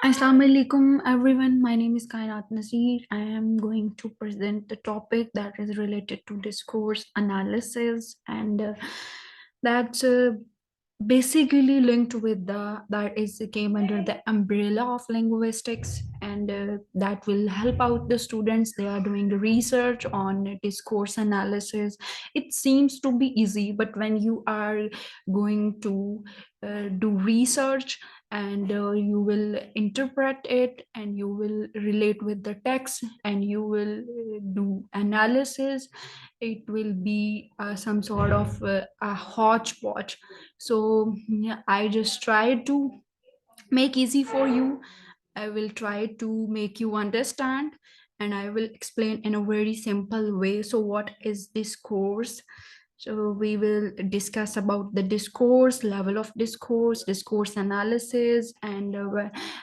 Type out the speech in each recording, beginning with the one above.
Assalamu alaikum everyone. My name is Kainat Nazir. I am going to present the topic that is related to discourse analysis, and that's basically linked with the came under the umbrella of linguistics, and that will help out the students. They are doing research on discourse analysis. It seems to be easy, but when you are going to do research, and you will interpret it, and you will relate with the text, and you will do analysis, it will be some sort of a hodgepodge. So yeah, I just try to make easy for you. I will try to make you understand, and I will explain in a very simple way. So what is discourse? So we will discuss about the discourse, level of discourse, discourse analysis, and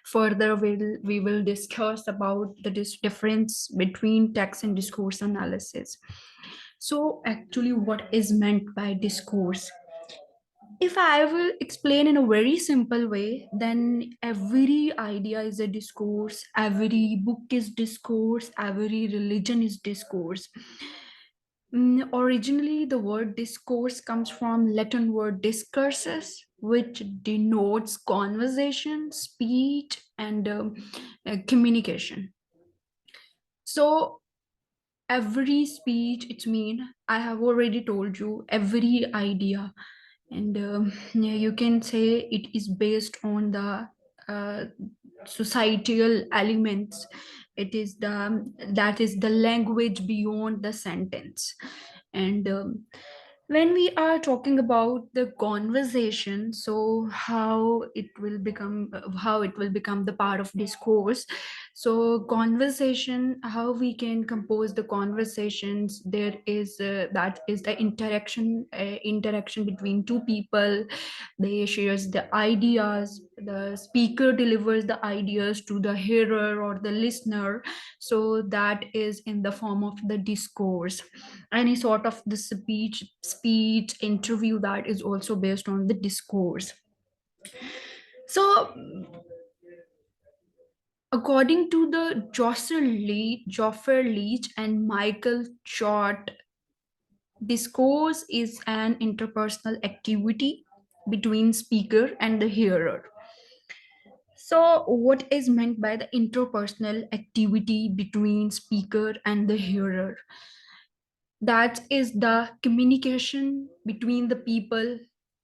further we will discuss about the difference between text and discourse analysis. So actually, what is meant by discourse? If I will explain in a very simple way, then every idea is a discourse, every book is discourse, every religion is discourse. Originally, the word discourse comes from Latin word discursus, which denotes conversation, speech, and communication. So every speech, it's mean, I have already told you, every idea, and yeah, you can say it is based on the uh, societal elements. It is the that is the language beyond the sentence. And when we are talking about the conversation, so how it will become the part of discourse. So conversation, how we can compose the conversations, there is that is the interaction between two people. They shares the ideas, the speaker delivers the ideas to the hearer or the listener, so that is in the form of the discourse. Any sort of the speech interview, that is also based on the discourse. So according to the Joffer Leach and Michael Chort, discourse is an interpersonal activity between speaker and the hearer. So what is meant by the interpersonal activity between speaker and the hearer? That is the communication between the people.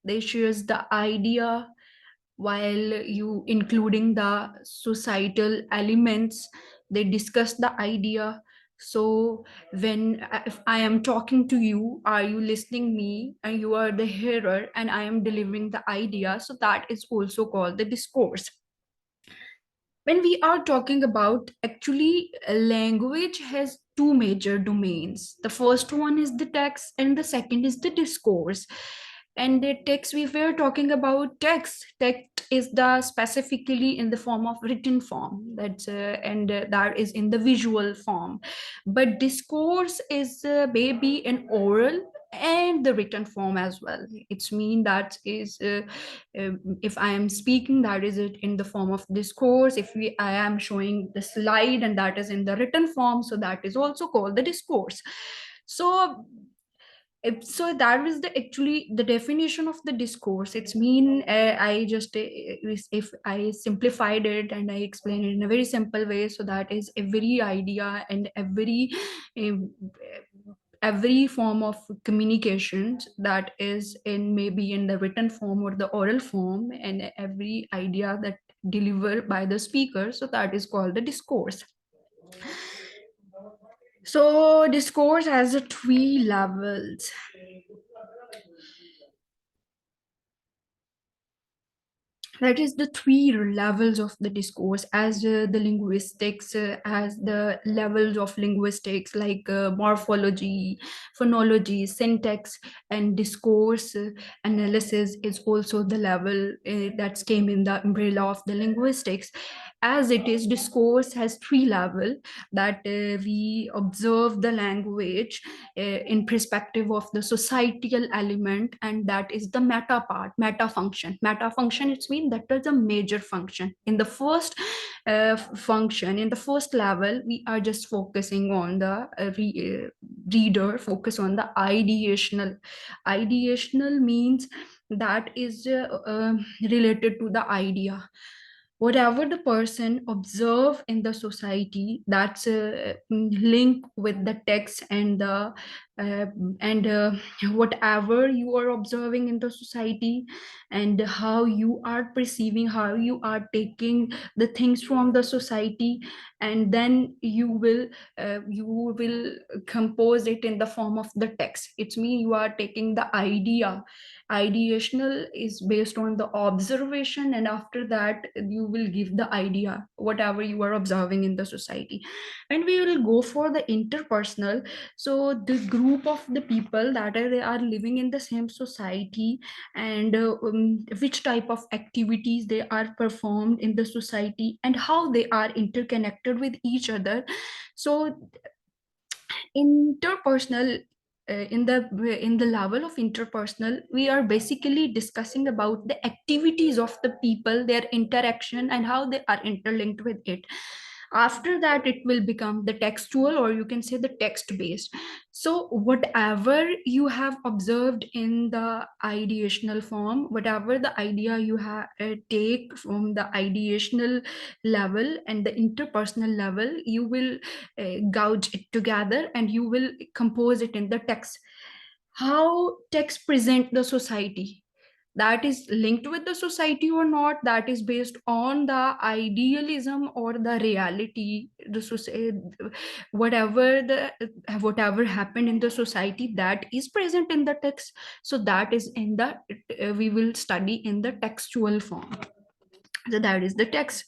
They shares the idea, while you including the societal elements, they discuss the idea. So when if I am talking to you, are you listening me, and you are the hearer, and I am delivering the idea, so that is also called the discourse. When we are talking about, actually language has two major domains. The first one is the text, and the second is the discourse. And the text, we were talking about text is the specifically in the form of written form, that's and that is in the visual form. But discourse is maybe an oral and the written form as well. It's mean that is if I am speaking, that is it in the form of discourse. If I am showing the slide, and that is in the written form, so that is also called the discourse. So so that is the actually the definition of the discourse. It's mean, I just if I simplified it and I explained it in a very simple way, so that is every idea and um, every form of communication that is in maybe in the written form or the oral form, and every idea that delivered by the speaker, so that is called the discourse. So discourse has a three levels. That is the three levels of the discourse, as the linguistics as the levels of linguistics, like morphology, phonology, syntax, and discourse analysis is also the level that came in the umbrella of the linguistics. as it is, discourse has three level, that we observe the language in perspective of the societal element, and that is the meta part, meta function. It's mean that is a major function. In the first function, in the first level, we are just focusing on the reader, focus on the ideational means that is related to the idea, whatever the person observe in the society, that's link with the text and the uh, and whatever you are observing in the society, and how you are perceiving, how you are taking the things from the society, and then you will compose it in the form of the text. It's mean you are taking the idea. Ideational is based on the observation, and after that you will give the idea whatever you are observing in the society. And we will go for the interpersonal. So the group of the people that they are living in the same society, and which type of activities they are performed in the society, and how they are interconnected with each other. So interpersonal, in the level of interpersonal, we are basically discussing about the activities of the people, their interaction, and how they are interlinked with it. After that it will become the textual, or you can say the text based. So whatever you have observed in the ideational form, whatever the idea you have take from the ideational level and the interpersonal level, you will gouge it together and you will compose it in the text. How text present the society, that is linked with the society or not, that is based on the idealism or the reality, the society, whatever the whatever happened in the society, that is present in the text. So that is in the we will study in the textual form. So that is the text.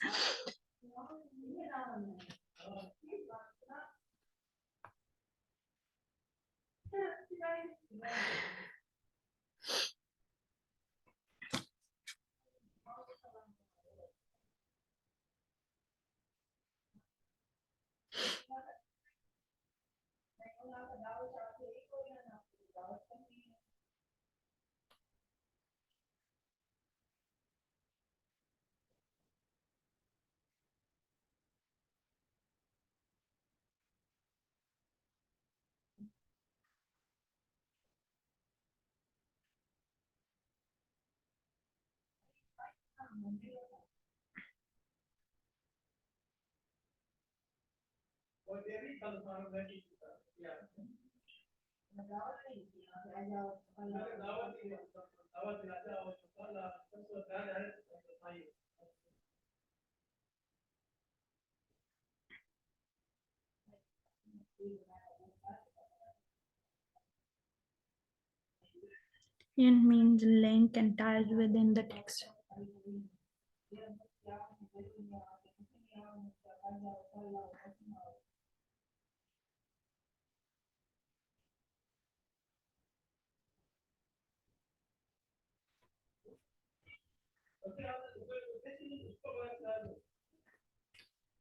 It means link and ties within the text.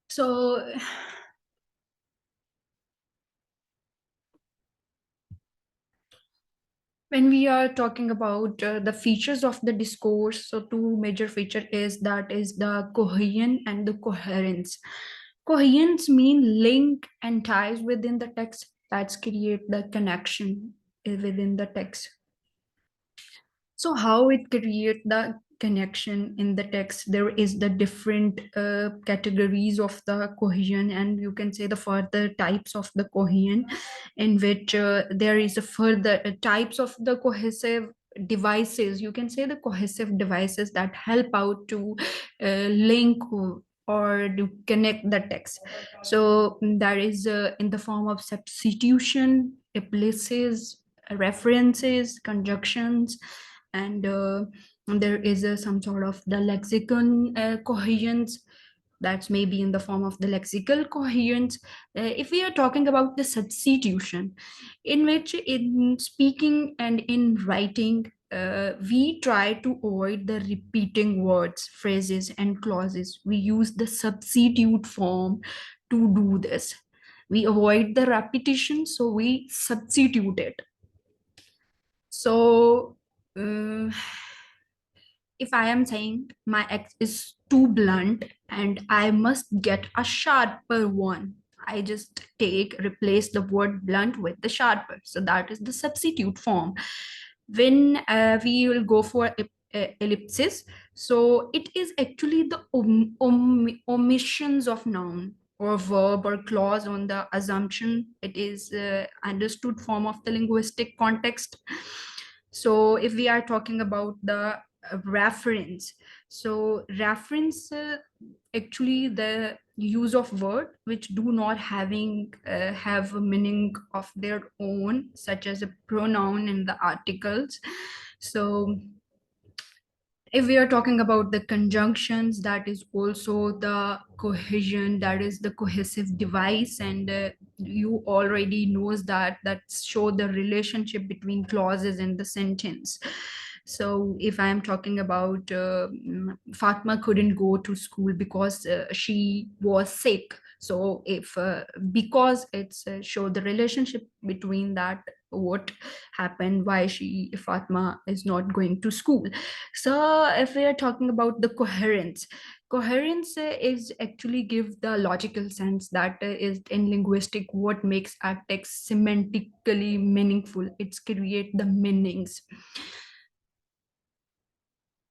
So when we are talking about the features of the discourse, so two major feature is that is the cohesion and the coherence. Coherence mean link and ties within the text, that's create the connection within the text. So how it create the connection in the text, there is the different categories of the cohesion, and you can say the further types of the cohesion, in which there is a further types of the cohesive devices, you can say the cohesive devices that help out to link or to connect the text. So that is in the form of substitution, replaces, references, conjunctions, and there is some sort of the lexicon coherence, that's maybe in the form of the lexical coherence. If we are talking about the substitution, in which in speaking and in writing, we try to avoid the repeating words, phrases, and clauses. We use the substitute form to do this. We avoid the repetition, so we substitute it. So, if I am saying my ex is too blunt and I must get a sharper one, I just replace the word blunt with the sharper. So that is the substitute form. When we will go for ellipsis, so it is actually the omissions of noun or verb or clause on the assumption. It is understood form of the linguistic context. So if we are talking about the reference, so reference actually the use of word which do not have a meaning of their own, such as a pronoun in the articles. So if we are talking about the conjunctions, that is also the cohesion, that is the cohesive device, and you already knows that show the relationship between clauses in the sentence. So if I am talking about Fatma couldn't go to school because she was sick, so if because it's show the relationship between that, what happened, why Fatma is not going to school. So if we are talking about the coherence, coherence is actually give the logical sense, that is in linguistic what makes a text semantically meaningful. It's create the meanings.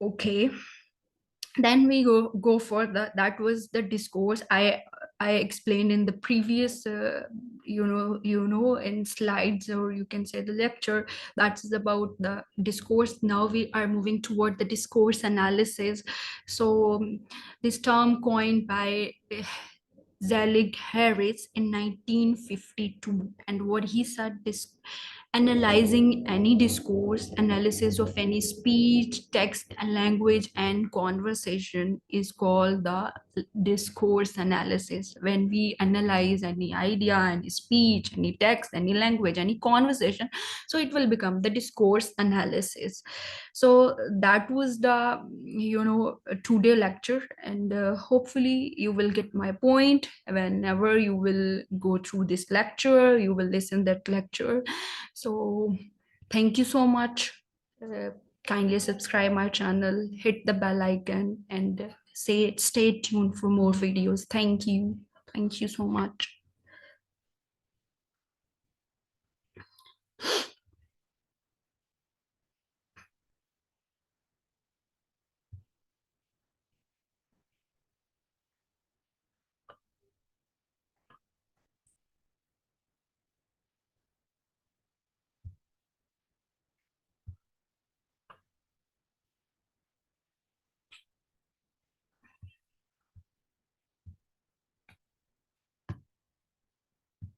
Okay, then we go for the, that was the discourse I explained in the previous in slides, or you can say the lecture. That's about the discourse. Now we are moving toward the discourse analysis. So this term coined by Zelig Harris in 1952, and what he said is analyzing any discourse, analysis of any speech, text, and language and conversation is called the discourse analysis. When we analyze any idea, any speech, any text, any language, any conversation, so it will become the discourse analysis. So that was the two-day lecture, and hopefully you will get my point. Whenever you will go through this lecture, you will listen that lecture. So thank you so much. uh, Kindly subscribe my channel, hit the bell icon, and stay tuned for more videos. Thank you so much.